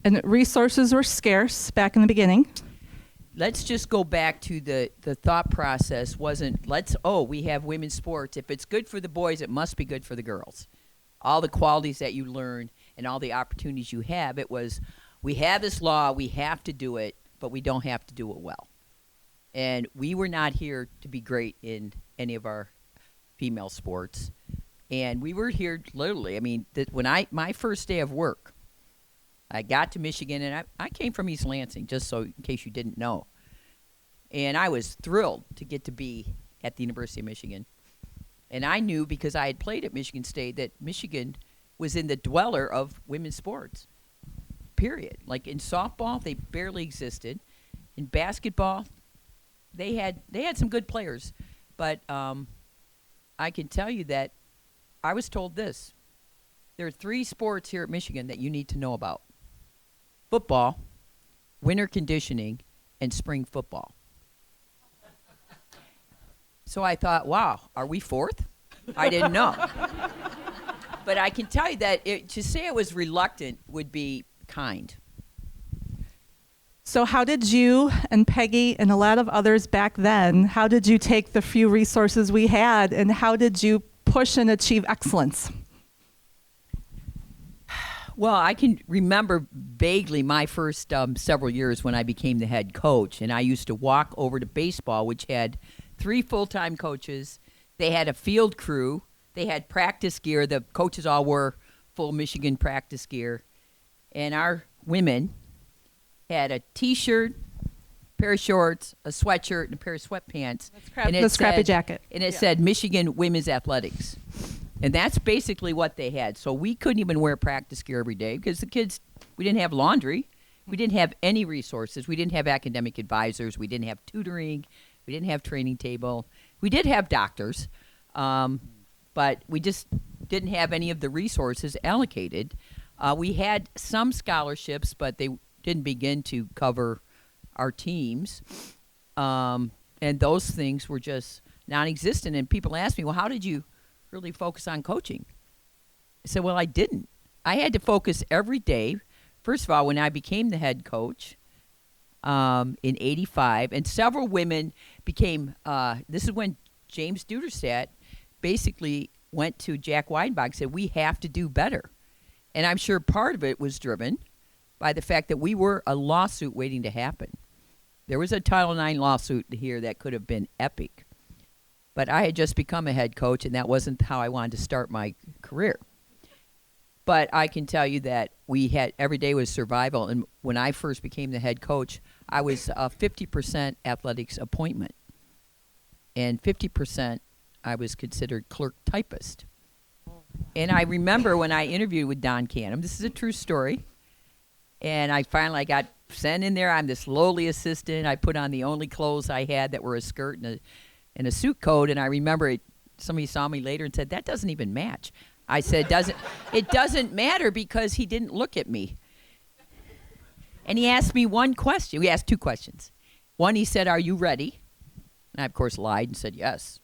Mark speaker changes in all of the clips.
Speaker 1: And resources were scarce back in the beginning.
Speaker 2: Let's just go back to the thought process wasn't we have women's sports. If it's good for the boys, it must be good for the girls. All the qualities that you learn and all the opportunities you have, it was, we have this law, we have to do it, but we don't have to do it well. And we were not here to be great in any of our female sports. And we were here literally, I mean, when my first day of work, I got to Michigan, and I came from East Lansing, just so in case you didn't know. And I was thrilled to get to be at the University of Michigan. And I knew, because I had played at Michigan State, that Michigan was in the dweller of women's sports, period. Like in softball, they barely existed. In basketball, they had some good players. But I can tell you that I was told this. There are 3 sports here at Michigan that you need to know about. Football, winter conditioning, and spring football. So I thought, wow, are we 4th? I didn't know. But I can tell you that to say I was reluctant would be kind.
Speaker 1: So how did you and Peggy and a lot of others back then, how did you take the few resources we had, and how did you push and achieve excellence?
Speaker 2: Well, I can remember vaguely my first several years when I became the head coach, and I used to walk over to baseball, which had 3 full-time coaches. They had a field crew. They had practice gear. The coaches all wore full Michigan practice gear. And our women had a T-shirt, pair of shorts, a sweatshirt, and a pair of sweatpants.
Speaker 1: The scrappy jacket.
Speaker 2: And it said Michigan Women's Athletics. And that's basically what they had. So we couldn't even wear practice gear every day because the kids, we didn't have laundry. We didn't have any resources. We didn't have academic advisors. We didn't have tutoring. We didn't have training table. We did have doctors, but we just didn't have any of the resources allocated. We had some scholarships, but they didn't begin to cover our teams. And those things were just non-existent. And people ask me, well, how did you really focus on coaching? I said, well, I didn't. I had to focus every day. First of all, when I became the head coach in 85, and several women became, this is when James Duderstadt basically went to Jack Weidenbach and said, we have to do better. And I'm sure part of it was driven by the fact that we were a lawsuit waiting to happen. There was a Title IX lawsuit here that could have been epic. But I had just become a head coach, and that wasn't how I wanted to start my career. But I can tell you that we had every day was survival. And when I first became the head coach, I was a 50% athletics appointment. And 50% I was considered clerk typist. And I remember when I interviewed with Don Canham, this is a true story, and I finally got sent in there. I'm this lowly assistant. I put on the only clothes I had that were a skirt and a suit coat, and I remember somebody saw me later and said, that doesn't even match. I said, it doesn't matter because he didn't look at me. And he asked me one question. We asked 2 questions. One, he said, are you ready? And I, of course, lied and said yes.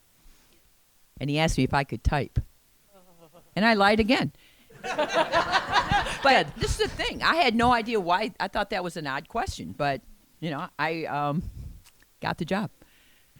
Speaker 2: And he asked me if I could type. And I lied again. But this is the thing. I had no idea why. I thought that was an odd question. But, I got the job.